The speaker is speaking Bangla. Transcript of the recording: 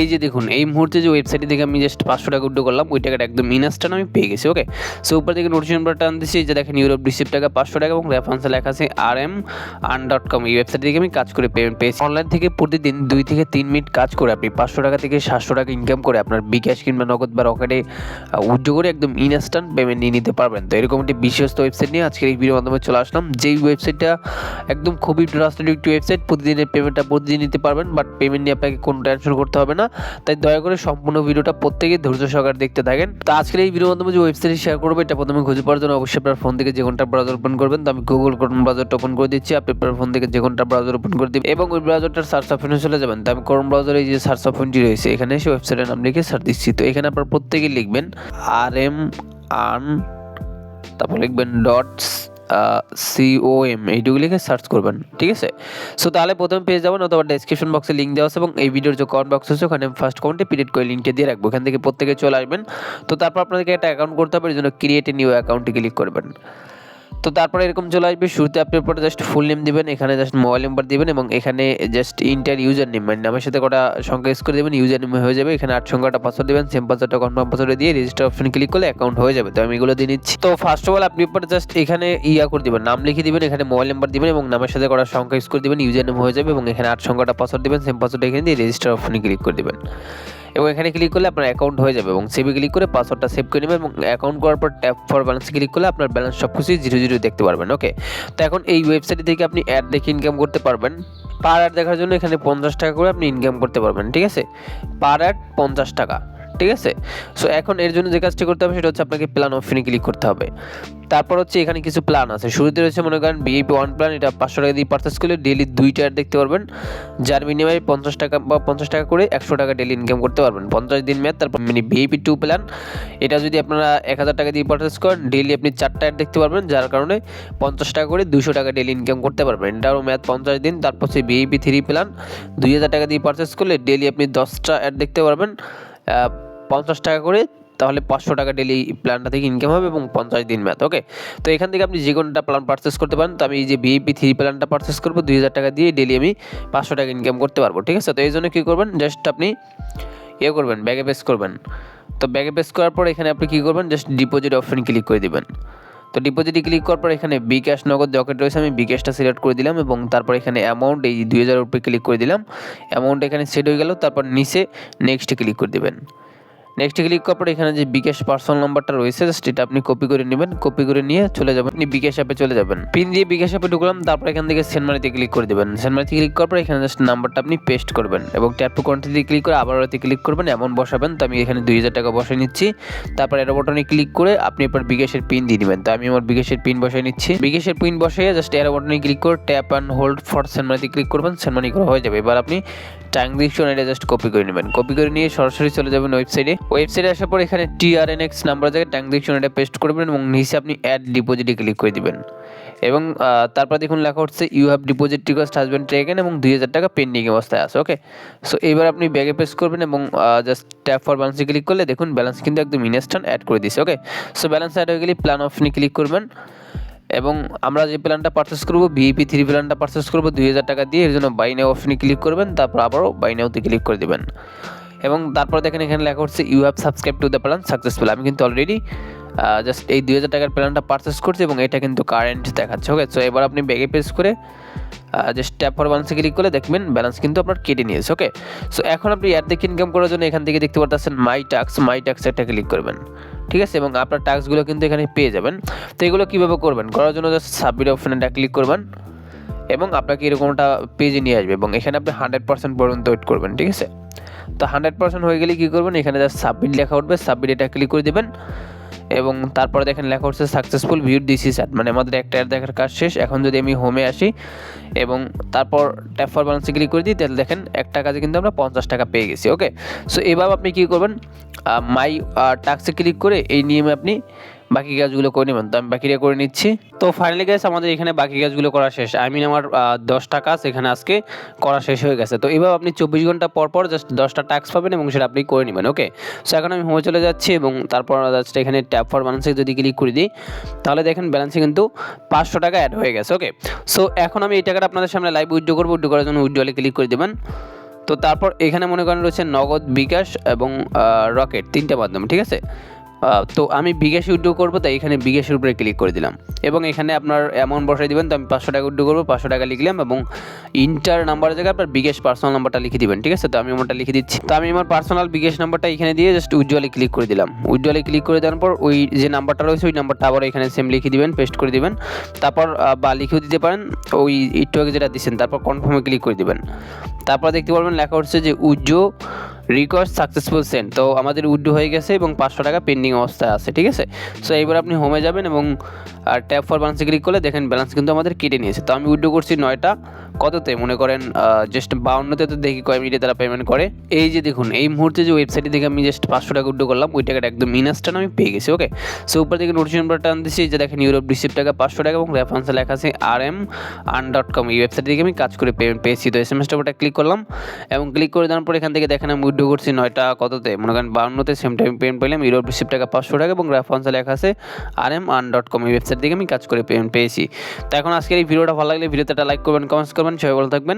এই যে দেখুন এই মুহূর্তে যে ওয়েবসাইটে থেকে আমি জাস্ট 500 টাকা উইথড্র করলাম, ওই টাকাটা একদম ইনস্ট্যান্ট আমি পেয়ে গেছি। ওকে, সো উপর থেকে নোটিফিকেশন বাটন টান দিচ্ছি, যে দেখেন ইউরোপ রিসিভ টাকা 500 টাকা এবং রেফারেন্সে লেখা আছে rm.com। এই ওয়েবসাইট থেকে আমি কাজ করে পেমেন্ট পেয়েছি। অনলাইন থেকে প্রতিদিন 2 থেকে 3 মিনিট কাজ করে আপনি 500 টাকা থেকে 700 টাকা ইনকাম করে আপনার বিকাশ কিংবা নগদ বা রকেটে উইথড্র করে একদম ইনস্ট্যান্ট পেমেন্ট নিয়ে নিতে পারবেন। তো এরকম একটি বিশ্বস্ত ওয়েবসাইট নিয়ে আজকের এই ভিডিওর মাধ্যমে চলে আসলাম। যেই ওয়েবসাইটটা একদম খুবই ট্রাস্টেড একটি ওয়েবসাইট, প্রতিদিনের পেমেন্টটা প্রতিদিন নিতে পারবেন, বাট পেমেন্ট নিয়ে আপনাকে কোনো টেনশন করতে হবে না। তাই দয়া করে সম্পূর্ণ ভিডিওটা প্রত্যেকে ধৈর্য সহকারে দেখতে থাকেন। তো আজকের এই ভিডিওর মাধ্যমে যে ওয়েবসাইট শেয়ার করবো, এটা প্রথমে খুঁজে পাওয়ার জন্য অবশ্যই আপনার ফোন থেকে যে কোনটা ব্রাউজার ওপেন করবেন। তো আমি গুগল ক্রোম ব্রাউজারটা ওপেন করে দিচ্ছি, আপনি আপনার ফোন থেকে যে কোনটা ব্রাউজার ওপেন করে দিবেন এবং ওই ব্রাউজারটার সার্চ অপশনে চলে যাবেন। তো আমি ক্রোম ব্রাউজারে যে সার্চ অপশনটি রয়েছে এখানে এসে ওয়েবসাইটের নাম লিখে সার্চ দিচ্ছি। তো এখানে আপনার প্রত্যেকে লিখবেন rm আর্ন, তারপর লিখবেন .com, এইটুকু লিখে সার্চ করবেন, ঠিক আছে। সো তাহলে প্রথমে পেয়ে যাবেন, অথবা ডেসক্রিপশন বক্সে লিঙ্ক দেওয়া আছে এবং এই ভিডিওর যে কমেন্ট বক্স আছে ওখানে ফার্স্ট কমেন্টে পিরিয়ড করে লিঙ্কটা দিয়ে রাখবো, এখান থেকে প্রত্যেকে চলে আসবেন। তো তারপর আপনাদেরকে একটা অ্যাকাউন্ট করতে হবে, এর জন্য ক্রিয়েট এ নিউ অ্যাকাউন্টে ক্লিক করবেন। তো তারপরে এরকম চলে আসবে, শুরুতে আপনি পরে জাস্ট ফুল নেম দিবেন, এখানে জাস্ট মোবাইল নাম্বার দিবেন এবং এখানে জাস্ট ইন্টার ইউজার নেম, মানে নামের সাথে কটা সংখ্যা ইউজ করে দেবেন, ইউজার নেম হয়ে যাবে। এখানে 8 সংখ্যাটা পাসওয়ার্ড দিবেন, সেম পাসওয়ার্ডটা কনফার্ম পাসওয়ার্ডে দিয়ে রেজিস্টার অপশনে ক্লিক করলে অ্যাকাউন্ট হয়ে যাবে। তো আমি এগুলো দিয়ে নিচ্ছি। তো ফার্স্ট অফ অল আপনি পরে জাস্ট এখানে করে দিবেন, নাম লিখে দিবেন, এখানে মোবাইল নাম্বার দিবেন এবং নামের সাথে কটা সংখ্যা ইউজ করে দিবেন, ইউজার নেম হয়ে যাবে এবং এখানে 8 সংখ্যাটা পাসওয়ার্ড দিবেন, সেম পাসওয়ার্ডটা এখানে দিয়ে রেজিস্টার অপশনে ক্লিক করে দিবেন এবং এখানে ক্লিক করলে আপনার অ্যাকাউন্ট হয়ে যাবে এবং সেভে ক্লিক করে পাসওয়ার্ডটা সেভ করে নেবেন এবং অ্যাকাউন্ট করার পর ট্যাপ ফর ব্যালেন্সে ক্লিক করলে আপনার ব্যালেন্স সব কিছুই 0 দেখতে পারবেন। ওকে, তো এখন এই ওয়েবসাইট থেকে আপনি অ্যাড দেখে ইনকাম করতে পারবেন। পার অ্যাড দেখার জন্য এখানে 50 টাকা করে আপনি ইনকাম করতে পারবেন, ঠিক আছে। পার অ্যাড 50 টাকা, ঠিক আছে। সো এখন এর জন্য যে কাজটি করতে হবে সেটা হচ্ছে আপনাকে প্ল্যান অপশনে ক্লিক করতে হবে। তারপর হচ্ছে এখানে কিছু প্ল্যান আছে, শুরুতে রয়েছে মনে করেন VIP 1 প্ল্যান, এটা 500 টাকা দিয়ে পারচেস করলে ডেইলি 2টা অ্যাড দেখতে পারবেন, যার বিনিময়ে 50 টাকা বা 50 টাকা করে 100 টাকা ডেইলি ইনকাম করতে পারবেন, 50 দিন মেয়াদ। তারপর VIP 2 প্ল্যান, এটা যদি আপনারা 1000 টাকা দিয়ে পারচেস করেন ডেইলি আপনি 4টা অ্যাড দেখতে পারবেন, যার কারণে 50 টাকা করে 200 টাকা ডেইলি ইনকাম করতে পারবেন, এটারও মেয়াদ 50 দিন। তারপর হচ্ছে VIP 3 প্ল্যান, 2000 টাকা দিয়ে পারচেস করলে ডেইলি আপনি 10টা অ্যাড দেখতে পারবেন, 50 টাকা করে, তাহলে 500 টাকা ডেইলি প্ল্যানটা থেকে ইনকাম হবে এবং 50 দিন মেয়াদ। ওকে, তো এখান থেকে আপনি যে কোনোটা প্ল্যান পারচেস করতে পারেন। তো আমি এই যে VIP 3 প্ল্যানটা পারচেস করবো 2000 টাকা দিয়ে, ডেইলি আমি 500 টাকা ইনকাম করতে পারবো, ঠিক আছে। তো এই জন্য কী করবেন, জাস্ট আপনি করবেন, ব্যাগে পেস্ট করবেন। তো ব্যাগে পেস্ট করার পর এখানে আপনি কী করবেন, জাস্ট ডিপোজিট অপশন ক্লিক করে দিবেন। তো ডিপোজিটে ক্লিক করার পর এখানে বিকাশ নগদ রকেট রয়েছে, আমি বিকাশটা সিলেক্ট করে দিলাম এবং তারপর এখানে অ্যামাউন্ট এই 2000 উপরে ক্লিক করে দিলাম, অ্যামাউন্ট এখানে সেট হয়ে গেল। তারপর নিচে নেক্সটে ক্লিক করে দেবেন। নেক্সট ক্লিক করার পর এখানে যে বিকাশ পার্সোনাল নাম্বারটা রয়েছে সেটা আপনি কপি করে নেবেন, কপি করে নিয়ে চলে যাবেন, আপনি বিকাশ অ্যাপে চলে যাবেন, পিন দিয়ে বিকাশ অ্যাপে ঢুকলাম। তারপর এখান থেকে সেন্ড মানিতে ক্লিক করে দেবেন, সেন্ড মানিতে ক্লিক করার পর এখানে জাস্ট নাম্বারটা আপনি পেস্ট করবেন এবং ট্যাপ টু কন্টিনিউ ক্লিক করে আবার ওতে ক্লিক করবেন, অ্যামাউন্ট বসাবেন। তো আমি এখানে 2000 টাকা বসাই নিচ্ছি। তারপর এর বাটনে ক্লিক করে আপনি এবার বিকাশের পিন দিয়ে দিবেন। তো আমি আমার বিকাশের পিন বসাই নিচ্ছি, বিকাশের পিন বসিয়ে জাস্ট এর বাটনে ক্লিক করে tap and hold for send মানিতে ক্লিক করবেন, সেন্ড মানি করা হয়ে যাবে। এবার আপনি ট্রানজাকশন এটা জাস্ট কপি করে নেবেন, কপি করে নিয়ে সরাসরি চলে যাবেন ওয়েবসাইটে আসার পর এখানে TRNX নাম্বার জায়গায় ট্রানজাকশন এটা পেস্ট করবেন এবং নিচে আপনি অ্যাড ডিপোজিটে ক্লিক করে দিবেন এবং তারপর দেখুন লেখা হচ্ছে ইউ হ্যাভ ডিপোজিট রিকোয়েস্ট হাজ বিন টেকেন এবং 2000 টাকা পেন্ডিং অবস্থায় আছে। ওকে, সো এবার আপনি ব্যাগে পেস্ট করবেন এবং জাস্ট ট্যাপ ফর ব্যালেন্সে ক্লিক করলে দেখুন ব্যালেন্স কিন্তু একদম ইনস্ট্যান্ট অ্যাড করে দিয়েছে। ওকে, সো ব্যালেন্স অ্যাড হয়ে গেলে প্ল্যান অপশনে ক্লিক করবেন এবং আমরা যে প্ল্যানটা পারচেস করবো VIP 3 প্ল্যানটা পারচেস করবো 2000 টাকা দিয়ে, এর জন্য বাই নাও অপশনে ক্লিক করবেন, তারপর আবারও বাই নাওতে ক্লিক করে দেবেন এবং তারপর দেখেন এখানে লেখা হচ্ছে you have subscribe to the plan successful. আমি কিন্তু অলরেডি জাস্ট এই 2000 টাকার প্ল্যানটা পারচেস করছি এবং এটা কিন্তু কারেন্ট দেখাচ্ছে। ওকে, সো এবার আপনি ব্যাগে পেস্ট করে জাস্ট ট্যাপ ফর ব্যালেন্সে ক্লিক করলে দেখবেন ব্যালেন্স কিন্তু আপনার কেটে নিয়েছে। ওকে, সো এখন আপনি অ্যাড দেখে ইনকাম করার জন্য এখান থেকে দেখতে পাচ্ছেন মাই টাস্ক একটা ক্লিক করবেন, ঠিক আছে, এবং আপনার টাস্কগুলো কিন্তু এখানে পেয়ে যাবেন। তো এগুলো কীভাবে করবেন, করার জন্য জাস্ট সাবমিট অপশনে ক্লিক করবেন এবং আপনাকে এরকমটা পেজে নিয়ে আসবে এবং এখানে আপনি 100% পর্যন্ত ওয়েট করবেন, ঠিক আছে। তো 100% হয়ে গেলে কী করবেন, এখানে জাস্ট সাবমিট লেখা উঠবে, সাবমিট এটা ক্লিক করে দেবেন এবং তারপরে দেখেন লেখা হচ্ছে successful viewed this is ad, মানে আমাদের একটা অ্যাড দেখার কাজ শেষ। এখন যদি আমি হোমে আসি এবং তারপর ট্যাপ ফর ব্যালেন্সে ক্লিক করে দিই তাহলে দেখেন একটা কাজে কিন্তু আমরা 50 টাকা পেয়ে গেছি। ওকে, সো এবার আপনি কী করবেন, মাই টাস্কে ক্লিক করে এই নিয়মে আপনি বাকি কাজগুলো করে নেবেন। তো আমি বাকিটা করে নিচ্ছি। তো ফাইনালি গাইস আমাদের এখানে বাকি কাজগুলো করা শেষ, আমার 10টা কাজ এখানে আজকে করা শেষ হয়ে গেছে। তো এবার আপনি 24 ঘন্টা পর পর জাস্ট 10টা টাস্ক পাবেন এবং সেটা আপনি করে নেবেন। ওকে, সো এখন আমি হোমে চলে যাচ্ছি এবং তারপর জাস্ট এখানে ট্যাপ ফর ব্যালেন্সে যদি ক্লিক করে দিই তাহলে দেখেন ব্যালেন্সে কিন্তু 500 টাকা অ্যাড হয়ে গেছে। ওকে, সো এখন আমি এই টাকাটা আপনাদের সামনে লাইভ উইথড্র করবো, উইথড্র করার জন্য উইথড্রলে ক্লিক করে দেবেন। তো তারপর এখানে মনে করেন রয়েছে নগদ, বিকাশ এবং রকেট, 3টা মাধ্যম, ঠিক আছে। তো আমি বিকাশে উইথড্র করবো, তাই এখানে বিকাশের উপরে ক্লিক করে দিলাম এবং এখানে আপনার অ্যামাউন্ট বসাই দিবেন। তো আমি 500 টাকা উইথড্র করবো, 500 টাকা লিখলাম এবং ইন্টার নাম্বারের জায়গায় আপনার বিকাশ পার্সোনাল নাম্বারটা লিখে দিবেন, ঠিক আছে। তো আমি আমারটা লিখে দিচ্ছি। তো আমি আমার পার্সোনাল বিকাশ নাম্বারটা এখানে দিয়ে জাস্ট উইথড্রলে ক্লিক করে দিলাম। উইথড্রলে ক্লিক করে দেওয়ার পর ওই যে নাম্বারটা রয়েছে ওই নাম্বারটা আবার এখানে সেম লিখে দিবেন, পেস্ট করে দিবেন। তারপর বা লিখেও দিতে পারেন ওই একটু আগে যেটা দিচ্ছেন, তারপর কনফার্মে ক্লিক করে দিবেন। তারপর দেখতে পারবেন লেখা হচ্ছে যে উইথড্র রিকোয়েস্ট সাকসেসফুল সেন্ড। তো আমাদের উইথড্র হয়ে গেছে এবং 500 টাকা পেন্ডিং অবস্থায় আছে, ঠিক আছে। সো এইবার আপনি হোমে যাবেন এবং ট্যাপ ফর ব্যালেন্সে ক্লিক করলে দেখেন ব্যালেন্স কিন্তু আমাদের কেটে নিয়েছে। তো আমি উইথড্র করছি 9টা, কততে মনে করেন জাস্ট 52তে। তো দেখি কয় মিনিটে তারা পেমেন্ট করে। এই যে দেখুন এই মুহূর্তে যে ওয়েবসাইটে থেকে আমি জাস্ট 500 টাকা উইথড্র করলাম, ওই টাকাটা একদম ইনস্ট্যান্ট আমি পেয়ে গেছি। ওকে, সো উপর থেকে নোটিফিকেশন বাটন টান দিচ্ছি, যে দেখেন ইউরোপ রিসিভ টাকা 500 টাকা এবং রেফারেন্সে লেখা আছে rm.com। এই ওয়েবসাইট থেকে আমি কাজ করে পেমেন্ট পেয়েছি। তো এসএমএসটা ওটা ক্লিক করলাম এবং ক্লিক করে দেওয়ার পর এখান থেকে দেখেন আমি উইথড্র করছি 9টা, কততে মনে করেন 52তে। সেম টাইম পেমেন্ট পেলাম, ইউরোপ রিসিভ টাকা 500 টাকা এবং রেফারেন্সে লেখা আছে rm.com। এই ওয়েবসাইট থেকে আমি কাজ করে পেমেন্ট পেয়েছি। তো এখন আজকের এই ভিডিওটা ভালো লাগলে ভিডিওতে একটা লাইক করবেন, কমেন্টস করবেন। সবাই ভালো থাকবেন।